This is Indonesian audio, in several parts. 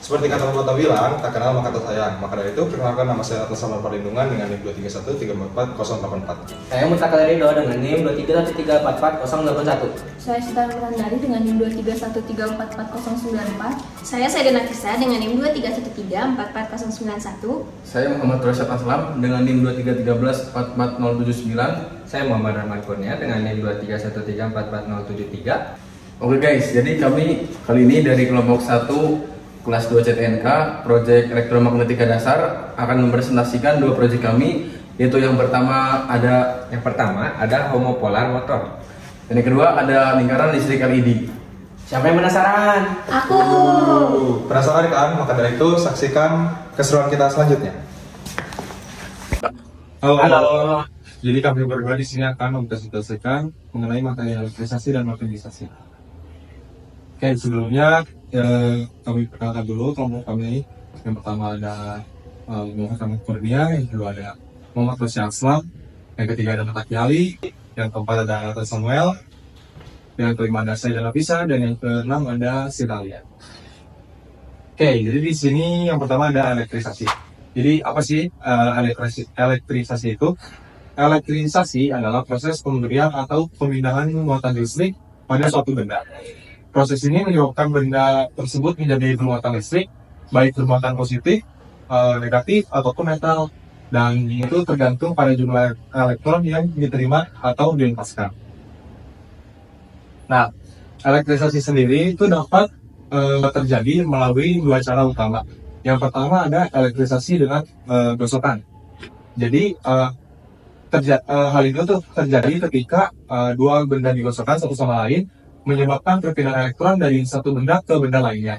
Seperti kata pepatah bilang, tak kenal maka tak sayang. Maka dari itu, perkenalkan nama saya atas nama perlindungan dengan NIM 231344084. Saya Mutakal Ridho dengan NIM 231344081. Saya Sita Nurhandari dengan NIM 231344094. Saya Saidina Kisa dengan NIM 231344091. Saya Muhammad Rosyad Aslam dengan NIM 231344079. Saya Muhammad Rahman Kurnia dengan NIM 231344073. Oke guys, jadi kami kali ini dari kelompok 1 kelas 2 CTNK Proyek Elektromagnetika Dasar akan mempresentasikan dua proyek kami, yaitu yang pertama ada homopolar motor. dan yang kedua ada lingkaran listrik LED. Siapa yang penasaran? Aku. Penasaran kan? Maka dari itu, saksikan keseruan kita selanjutnya. Halo. Jadi kami berdua di sini akan mempresentasikan mengenai materi elektrisasi dan magnetisasi. Oke, sebelumnya kami perkenalkan dulu kelompok kami. Yang pertama ada Muhammad Kurnia, yang kedua ada Muhammad Rosyad Aslam, yang ketiga ada Mata Ali, yang keempat ada Nathan Samuel, yang kelima ada saya dan Nafisa, dan yang keenam ada Sitalia. Oke, jadi di sini yang pertama ada elektrisasi. Jadi apa sih elektrisasi itu? Elektrisasi adalah proses pemberian atau pemindahan muatan listrik pada suatu benda. Proses ini menyebabkan benda tersebut menjadi bermuatan listrik, baik bermuatan positif, negatif, ataupun netral. Dan itu tergantung pada jumlah elektron yang diterima atau dilepaskan. Nah, elektrisasi sendiri itu dapat terjadi melalui dua cara utama. Yang pertama ada elektrisasi dengan gosokan. Jadi hal itu tuh terjadi ketika dua benda digosokkan satu sama lain, menyebabkan perpindahan elektron dari satu benda ke benda lainnya.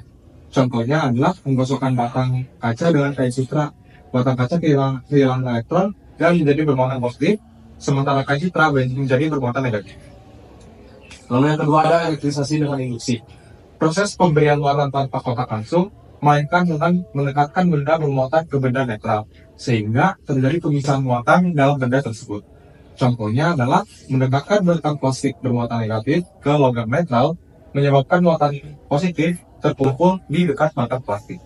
Contohnya adalah menggosokkan batang kaca dengan kain sutra. Batang kaca kehilangan elektron dan menjadi bermuatan positif, sementara kain sutra menjadi bermuatan negatif. Lalu yang kedua ada elektrisasi dengan induksi. Proses pemberian muatan tanpa kontak langsung, melainkan dengan mendekatkan benda bermuatan ke benda netral, sehingga terjadi pemisahan muatan dalam benda tersebut. Contohnya adalah mendekatkan batang plastik bermuatan negatif ke logam netral, menyebabkan muatan positif terkumpul di dekat batang plastik.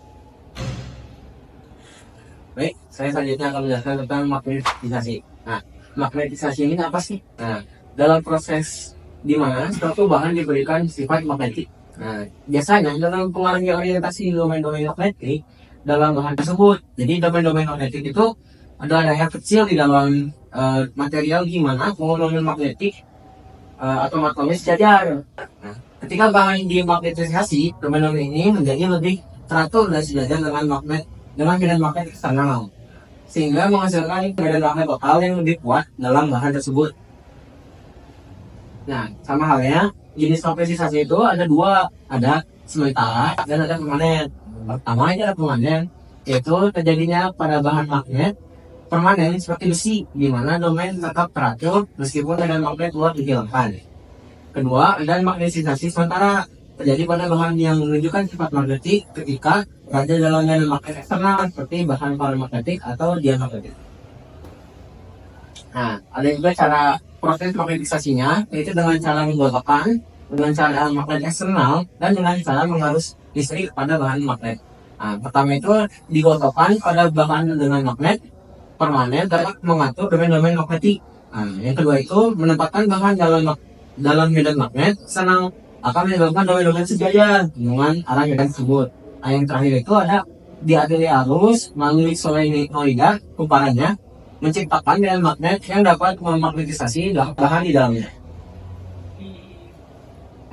Baik, saya selanjutnya akan menjelaskan tentang magnetisasi. Nah, magnetisasi ini apa sih? Nah, dalam proses di mana suatu bahan diberikan sifat magnetik. Nah, biasanya dalam pengaruhi orientasi domain-domain magnetik dalam bahan tersebut. Jadi domain-domain magnetik itu ada layar kecil di dalam material gimana domain magnetik atau magnetnya sejajar. Nah, ketika bahan dimagnetisasi, domain-domain ini menjadi lebih teratur dan sejajar dengan medan magnet eksternal, sehingga menghasilkan medan magnet lokal yang lebih kuat dalam bahan tersebut. Nah, sama halnya jenis magnetisasi itu ada dua, ada sementara dan ada permanen. Pertama ini ada permanen, yaitu terjadinya pada bahan magnet permanen seperti besi, di mana domain tetap teratur meskipun medan magnet luar dihilangkan. Kedua, ada magnetisasi sementara, terjadi pada bahan yang menunjukkan sifat magnetik ketika berada dalam medan magnet eksternal seperti bahan paramagnetik atau diamagnetik. Nah, ada juga cara proses magnetisasinya, yaitu dengan cara menggosokkan, dengan cara magnet eksternal, dan dengan cara mengarus listrik pada bahan magnet. Nah, pertama itu digosokkan pada bahan dengan magnet permanen dapat mengatur domain-domain magnetik. Nah, yang kedua itu menempatkan bahan dalam medan magnet eksternal akan menyebabkan domain-domain sejajar dengan arah medan tersebut. Nah, yang terakhir itu ada dialiri arus melalui solenoida kumparannya, menciptakan medan magnet yang dapat memagnetisasi bahan di dalamnya.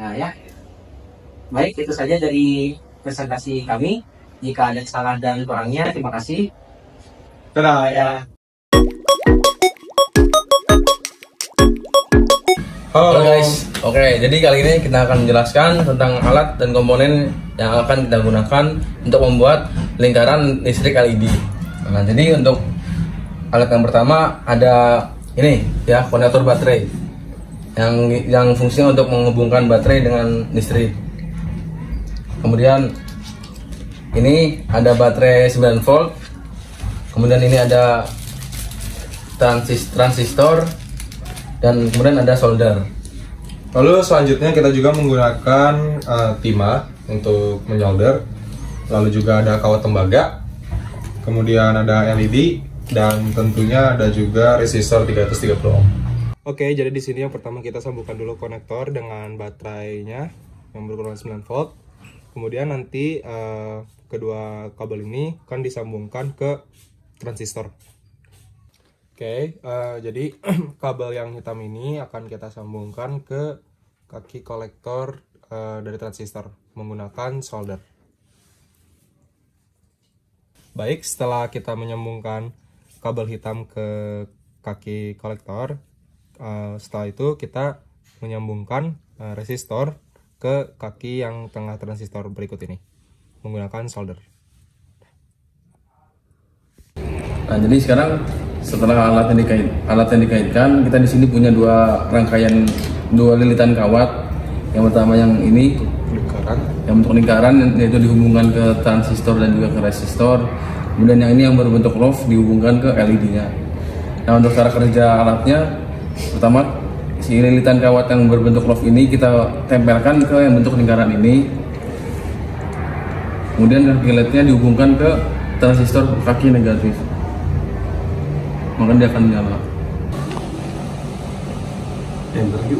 Nah ya, baik, itu saja dari presentasi kami. Jika ada salah dan kurangnya, terima kasih. Dadah ya. Halo guys, oke, jadi kali ini kita akan menjelaskan tentang alat dan komponen yang akan kita gunakan untuk membuat lingkaran listrik LED. Nah, jadi untuk alat yang pertama ada ini ya, konektor baterai yang fungsinya untuk menghubungkan baterai dengan listrik. Kemudian ini ada baterai 9 volt. Kemudian ini ada transistor dan kemudian ada solder. Lalu selanjutnya kita juga menggunakan timah untuk menyolder. lalu juga ada kawat tembaga, kemudian ada LED, dan tentunya ada juga resistor 330 ohm. Oke, jadi di sini yang pertama kita sambungkan dulu konektor dengan baterainya yang berukuran 9 volt. Kemudian nanti kedua kabel ini akan disambungkan ke transistor. Oke, jadi kabel yang hitam ini akan kita sambungkan ke kaki kolektor dari transistor menggunakan solder. Baik, setelah kita menyambungkan kabel hitam ke kaki kolektor, setelah itu kita menyambungkan resistor ke kaki yang tengah transistor berikut ini menggunakan solder. Nah, jadi sekarang setelah alat yang dikaitkan, kita di sini punya dua lilitan kawat. Yang pertama yang ini yang bentuk lingkaran, yaitu dihubungkan ke transistor dan juga ke resistor. Kemudian yang ini yang berbentuk love dihubungkan ke LED-nya. Nah, untuk cara kerja alatnya, pertama si lilitan kawat yang berbentuk love ini kita tempelkan ke yang bentuk lingkaran ini. Kemudian kaki LED-nya dihubungkan ke transistor kaki negatif, maka dia akan menyala. Yang tadi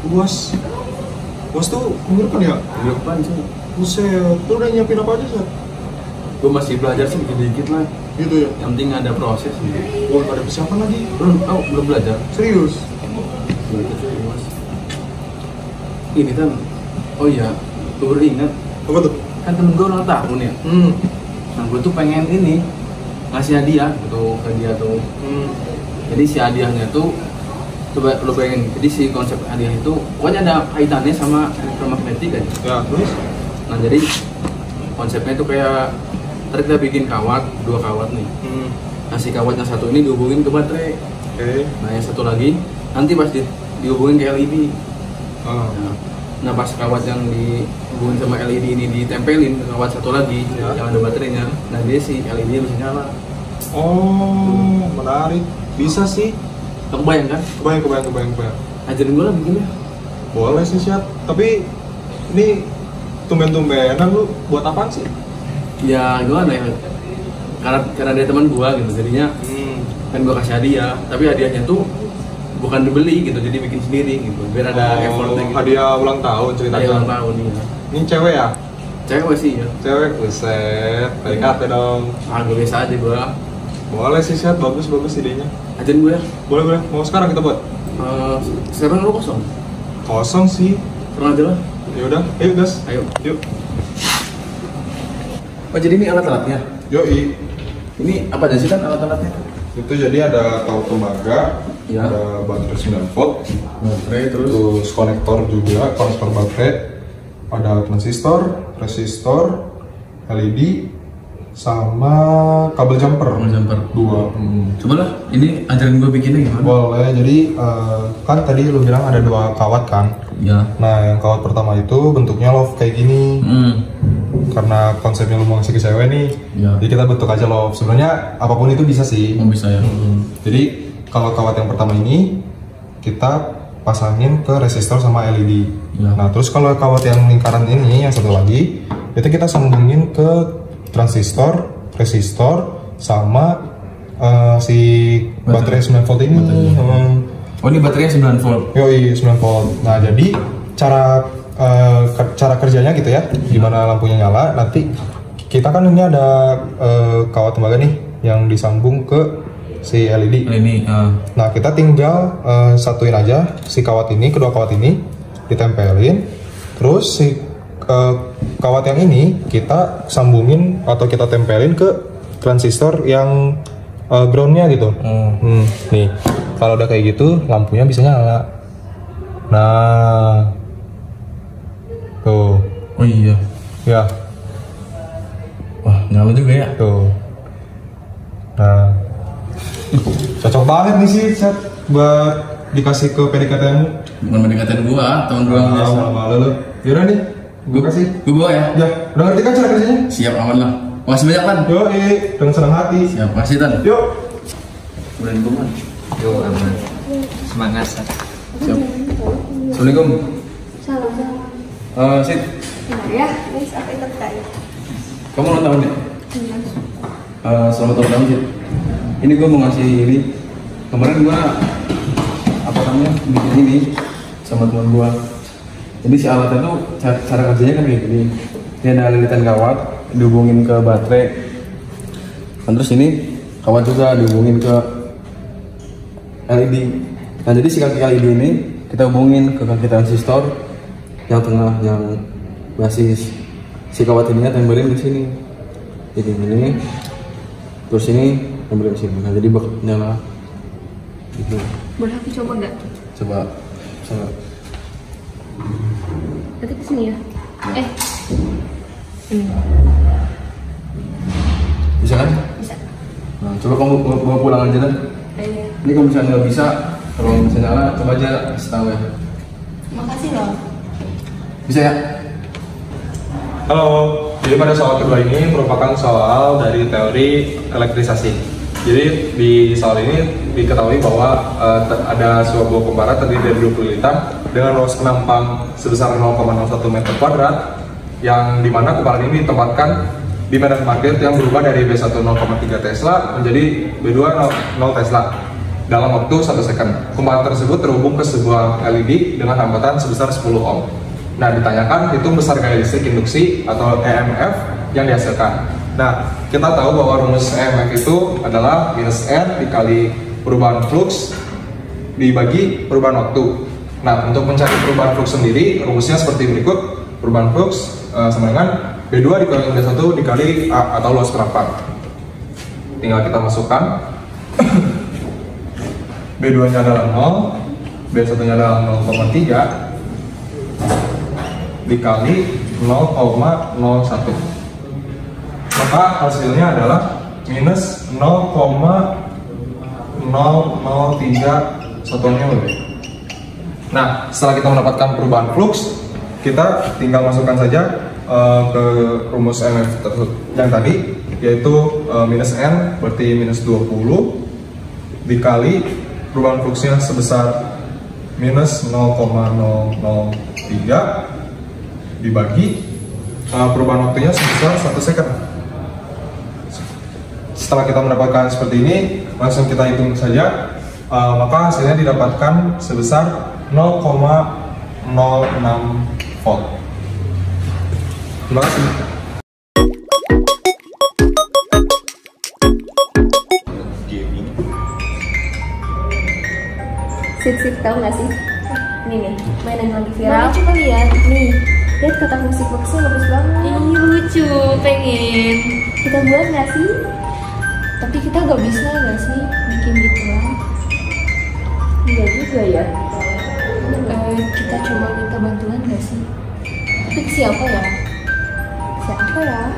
UAS tuh umur kan ya? Umur kan sih? Buset, lu udah nyiapin apa aja, Sat? Gue masih belajar sih dikit-dikit lah. Gitu ya? Yang penting ada proses gitu. Wah, ada persiapan lagi? Belum belajar. Serius? Ini kan, oh iya, gue baru ingat. Apa tuh? Kan temen gue ulang tahun ya. Nah, gue tuh pengen ini ngasih hadiah gitu ke dia tuh. Jadi si hadiahnya tuh, coba lo bayangin. Jadi si konsep hadiah itu pokoknya ada kaitannya sama elektromagnetik kan. Ya, terus? Nah, jadi konsepnya tuh kayak ntar kita bikin dua kawat nih. Nah, si kawat yang satu ini dihubungin ke baterai. Oke. Nah, yang satu lagi nanti pas dihubungin ke LED. Nah, pas kawat yang dihubungin sama LED ini ditempelin ke kawat satu lagi yang ada baterainya, nah dia si LED bisa nyala. Oh, menarik. Bisa sih. Kebayang kan? Kebayang. Ajarin gue lah bikinnya. Boleh sih, Syat. Tapi ini tumben-tumbenan lu buat apaan sih? Ya gimana ya? Karena dia teman gue gitu, jadinya kan gue kasih hadiah. Tapi hadiahnya tuh bukan dibeli gitu, jadi bikin sendiri gitu. Biar ada effortnya gitu. Hadiah ulang tahun ceritanya. Hadiah ulang tahun ya. Ini cewek ya? Cewek sih ya. Cewek, buset. PDKT dong. Gue biasa aja gue. Boleh sih, Syat. Bagus idenya. Ajarin gue ya. Boleh. Mau sekarang kita buat? Sekarang lu kosong? Kosong sih. Sekarang aja lah. Yaudah, ayo gas. Ayo. Yuk. Oh, jadi ini alat-alatnya? Yoi. Ini apa aja sih kan alat-alatnya? Itu jadi ada kawat tembaga, Ya. ada baterai 9 volt, Baterai terus konektor juga, konektor baterai, ada transistor, resistor, LED, sama kabel jumper. Dua. Coba lah, ini ajarin gue bikinnya gimana? Boleh. Jadi kan tadi lu bilang ada dua kawat kan? Ya. Nah, yang kawat pertama itu bentuknya love kayak gini. Karena konsepnya lu mau ngasih ke cewek nih, Ya. jadi kita bentuk aja love. Sebenarnya apapun itu bisa sih. Oh, bisa ya. Jadi kalau kawat yang pertama ini kita pasangin ke resistor sama LED. Ya. Nah, terus kalau kawat yang lingkaran ini yang satu lagi itu kita sambungin ke transistor, resistor, sama si baterai 9 volt ini. Oh, ini baterainya 9 volt. Yoi, 9 volt. Nah, jadi cara kerjanya gitu ya, gimana lampunya nyala. Nanti kita kan ini ada kawat tembaga nih yang disambung ke si LED. Nah, kita tinggal satuin aja si kawat ini, kedua kawat ini ditempelin. Terus si kawat yang ini kita sambungin atau kita tempelin ke transistor yang groundnya gitu. Nih, kalau udah kayak gitu lampunya bisa nyala. Nah, tuh. Oh iya. Ya, Wah, nyala juga ya. tuh. Nah, cocok banget nih sih, Sat, buat dikasih ke PDKT-mu. Bukan mendekatin gua, teman gua biasa. Malu lu. Yaudah nih, gue kasih. Gua bawa ya. Ya, udah ngerti kan cara kerjanya? Siap, aman lah. Makasih banyak, Tan. Yo, dengan senang hati. Siap, makasih, Tan. Yuk. Bulan bulan. Yo, aman. Semangat, Sat. Siap. Assalamualaikum. Salam. Sit. Bentar ya, guys, aku ikut tadi. Kamu ulang tahun ya? Selamat ulang tahun Cid. Ini gue mau ngasih ini. Kemarin gue apa namanya bikin ini sama teman gue. Jadi si alatnya tuh cara kerjanya kan kayak gini. Ini ada lilitan kawat dihubungin ke baterai. Dan terus ini kawat juga dihubungin ke LED. Nah jadi si kaki LED ini kita hubungin ke kaki transistor yang tengah yang basis. Si kawat ini tempelin ke sini. Jadi ini terus ini tempelin ke sini. Nah jadi bakal nyala. Gitu. Boleh aku coba nggak? Coba. Nanti kesini ya. Bisa kan? Bisa. Nah, coba kamu bawa pulang aja dah. Ini kalau misalnya nggak bisa, kalau misalnya nyala, coba aja kasih tahu ya. Makasih loh. Bisa ya? Halo, jadi pada soal kedua ini merupakan soal dari teori elektrisasi. Jadi di soal ini diketahui bahwa ada sebuah buah pembara terdiri dari 20 liter dengan luas penampang sebesar 0,01 meter kuadrat, yang dimana kumparan ini ditempatkan di medan parkir yang berubah dari B1 0,3 Tesla menjadi B2 0 Tesla dalam waktu 1 second. Kumparan tersebut terhubung ke sebuah LED dengan hambatan sebesar 10 ohm. Nah, ditanyakan hitung besar gaya listrik induksi atau EMF yang dihasilkan. Nah, kita tahu bahwa rumus EMF itu adalah minus N dikali perubahan flux dibagi perubahan waktu. Nah, untuk mencari perubahan flux sendiri, rumusnya seperti berikut. Perubahan flux sama dengan B2 dikali B1 dikali A atau luas penampang. Tinggal kita masukkan. B2 nya adalah 0, B1 nya adalah 0,3 dikali 0,01, maka hasilnya adalah minus 0,003 lebih. Nah, setelah kita mendapatkan perubahan flux, kita tinggal masukkan saja ke rumus EMF yang tadi, yaitu minus N berarti minus 20 dikali perubahan fluxnya sebesar minus 0,003 dibagi perubahan waktunya sebesar 1 second. Setelah kita mendapatkan seperti ini, langsung kita hitung saja, maka hasilnya didapatkan sebesar 0,06 volt. Terima kasih. Sip, tahu nggak sih? Ini nih, mainan lagi viral. Coba lihat, nih. Lihat kotak musik boxnya bagus banget. Ih, lucu, pengen. Kita buat nggak sih? Tapi kita nggak bisa nggak sih bikin gituan? Iya juga ya. Kita coba minta bantuan nggak sih? Tapi ke siapa ya? Siapa ya?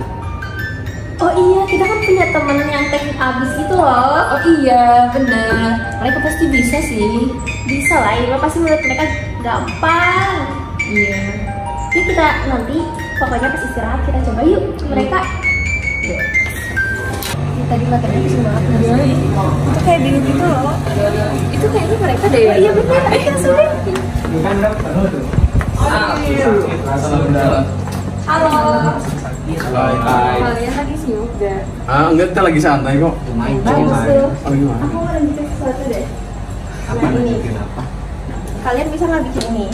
Oh iya, kita kan punya temen yang teknik abis gitu loh. Oh iya, bener. Mereka pasti bisa sih. Bisa lah, ya pasti menurut mereka gampang. Iya. Yuk kita nanti, pokoknya pas istirahat kita coba yuk ke mereka. Yuk. Tadi materinya bisa banget nggak sih? Itu kayak bingung gitu loh. Itu kayaknya mereka deh. Oh, iya bener, ayo sudah. Halo. Kalian lagi sibuk gak? Enggak, kita lagi santai kok. Bagus tuh. Aku mau lanjutin sesuatu deh. Nah ini. Kalian bisa nggak bikin ini?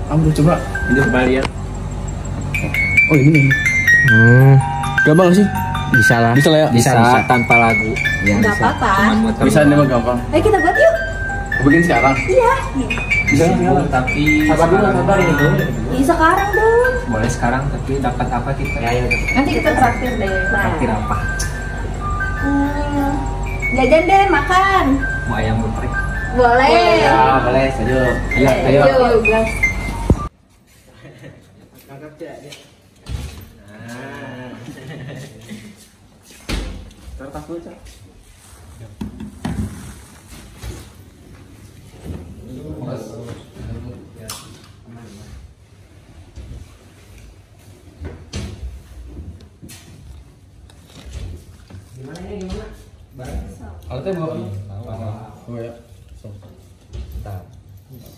Kamu coba. Ini coba lihat. Oh ini. Gampang sih? Bisa lah. Bisa lah ya? Bisa tanpa lagu. Ya, Nggak apa-apa. Bisa nih mah gampang. Ayo kita buat yuk. Aku bikin sekarang. Iya. Bisa Sibuk, tapi sabar ini dulu. Iya sekarang dong. boleh sekarang, tapi dapat apa kita? Ya, Nanti kita traktir deh. Nah. traktir apa? Jajan deh, makan. Mau ayam geprek? Boleh. Ya, boleh. Ayo, ayo. Yuk, gas. Kertas dulu, Cak. Alatnya bawa. Oh ya. Bentar.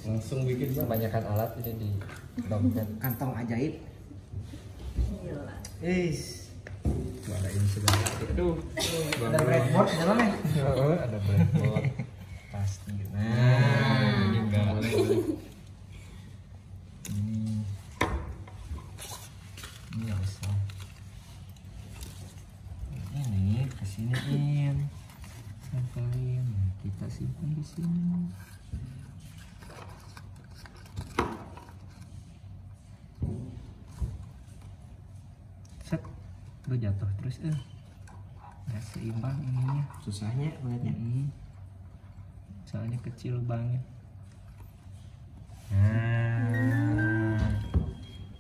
Langsung bikin Kebanyakan alat ini di dompet. Kantong ajaib. Gila. Is. Ada ini segala. Aduh. Ada breadboard di dalamnya. Ada breadboard. Pasti. Nah, ini enggak boleh. Ini harus. Ini kesiniin. Tempelin. Kita simpan di sini. Set. Lu jatuh terus nggak seimbang ininya. Susahnya bangetnya. Soalnya kecil banget. Nah,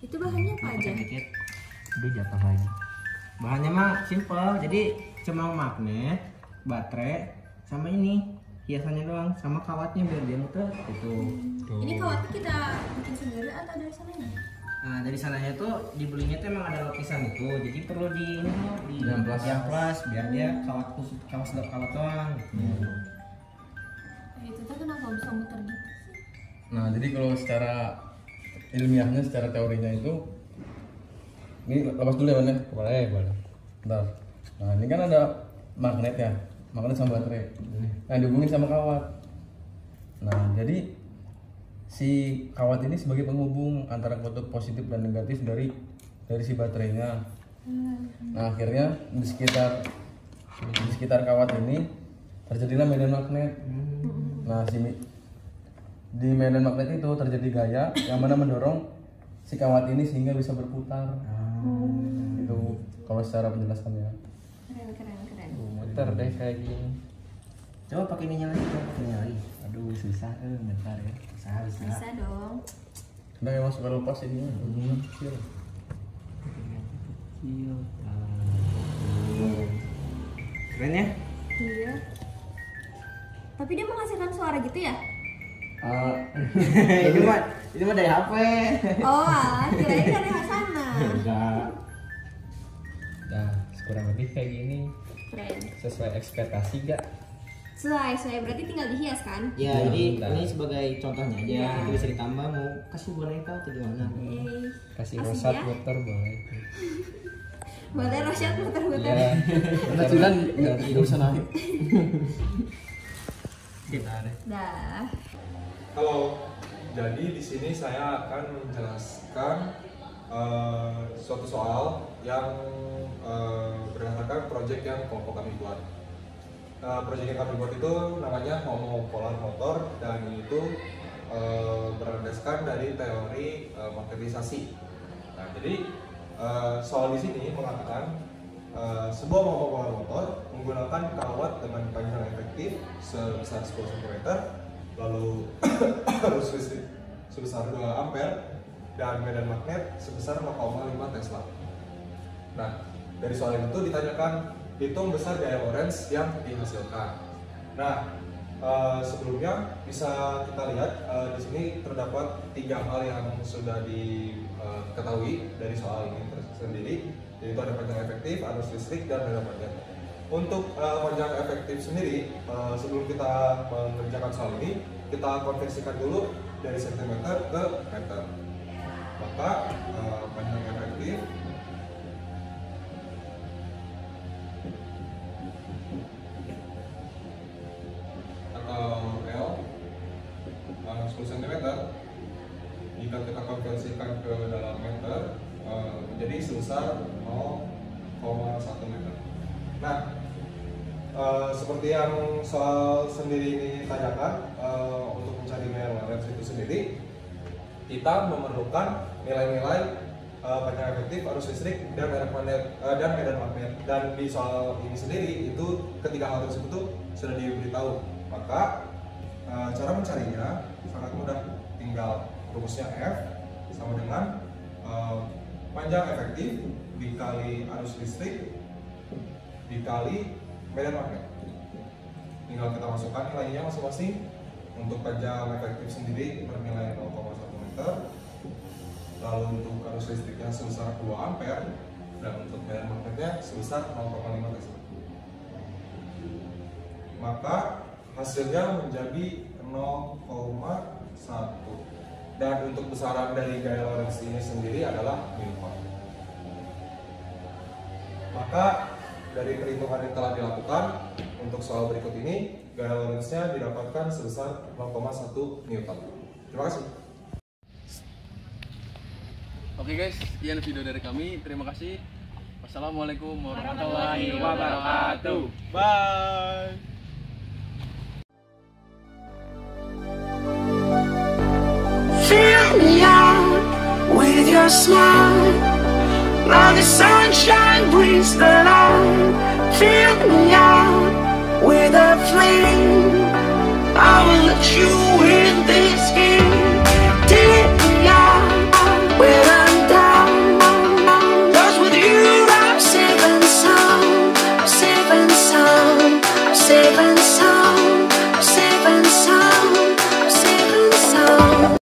Itu bahannya apa aja? Dikit. udah jatuh lagi. Bahannya mah simple, jadi cuma magnet, baterai, sama ini hiasannya doang, sama kawatnya biar dia muter gitu. Ini kawatnya kita bikin sendiri atau dari sananya? Nah dari sananya tuh dibelinya tuh emang ada lapisan itu, jadi perlu di ini tuh, di Diamplas. biar dia kawat khusus kawat sedap kawat doang. Gitu. Itu tuh kenapa bisa muter gitu? Nah, jadi kalau secara ilmiahnya, secara teorinya itu, ini lepas dulu ya, Bang ya? Boleh. Bentar. Nah, ini kan ada magnet ya, magnet sama baterai. Nah, dihubungin sama kawat. Nah, jadi si kawat ini sebagai penghubung antara kutub positif dan negatif dari si baterainya. Nah, akhirnya di sekitar kawat ini terjadilah medan magnet. Nah, di medan magnet itu terjadi gaya yang mana mendorong si kawat ini sehingga bisa berputar. Itu kalau secara penjelasannya. Keren. Muter deh kayak gini. Coba pakai ininya lagi, Aduh susah bentar ya. Bisa dong. Udah emang suka lepas ini. Kecil. Kecil. Keren ya? Iya. Tapi dia menghasilkan suara gitu ya? ini mah dari HP. Oh, kirain dari sana. Enggak. Nah, kurang lebih kayak gini. Keren. Sesuai ekspektasi gak? Sesuai berarti tinggal dihias kan? Ya, Ya, jadi bentar. ini sebagai contohnya aja. Ya. Itu bisa ditambah mau kasih boneka atau gimana? Kasih Asik rosat ya? muter boleh. Boleh Rosyad muter-muter. Iya. Karena Cilan nggak bisa naik. Kita deh. Dah. Halo, jadi di sini saya akan menjelaskan suatu soal yang berdasarkan proyek yang kelompok kami buat. Proyek yang kami buat itu namanya homopolar motor dan itu berdasarkan dari teori magnetisasi. Nah, jadi soal di sini mengatakan sebuah homopolar motor menggunakan kawat dengan panjang efektif sebesar 10 cm, lalu arus listrik sebesar 2 ampere dan medan magnet sebesar 0,5 Tesla. Nah, dari soal itu ditanyakan hitung besar gaya Lorentz yang dihasilkan. Nah, sebelumnya bisa kita lihat di sini terdapat 3 hal yang sudah diketahui dari soal ini sendiri, yaitu ada panjang efektif, arus listrik, dan medan magnet. Untuk panjang efektif sendiri, sebelum kita mengerjakan soal ini, kita konversikan dulu dari sentimeter ke meter. Maka panjang efektif atau L 10 cm, jika kita konversikan ke dalam meter menjadi sebesar 0,1 meter. Nah, seperti yang soal sendiri ini tanyakan, untuk mencari gaya Lorentz itu sendiri, kita memerlukan nilai-nilai panjang efektif, arus listrik, dan medan magnet. Dan di soal ini sendiri itu ketiga hal tersebut tuh sudah diberitahu. Maka cara mencarinya sangat mudah, tinggal rumusnya F sama dengan panjang efektif dikali arus listrik dikali medan magnet. Tinggal kita masukkan nilainya masing-masing. Untuk panjang efektif sendiri bernilai 0,1 meter, lalu untuk arus listriknya sebesar 2 ampere, dan untuk medan magnetnya sebesar 0,5 Tesla. Maka hasilnya menjadi 0,1, dan untuk besaran dari gaya Lorentz ini sendiri adalah μ. Maka dari perhitungan yang telah dilakukan untuk soal berikut ini, gaya Lorentz-nya didapatkan sebesar 0,1 Newton. Terima kasih. Oke guys, sekian video dari kami. Terima kasih. Wassalamualaikum warahmatullahi wabarakatuh. Bye. Fill me out with your smile. Now the sunshine brings the light. Fill me out with a flame.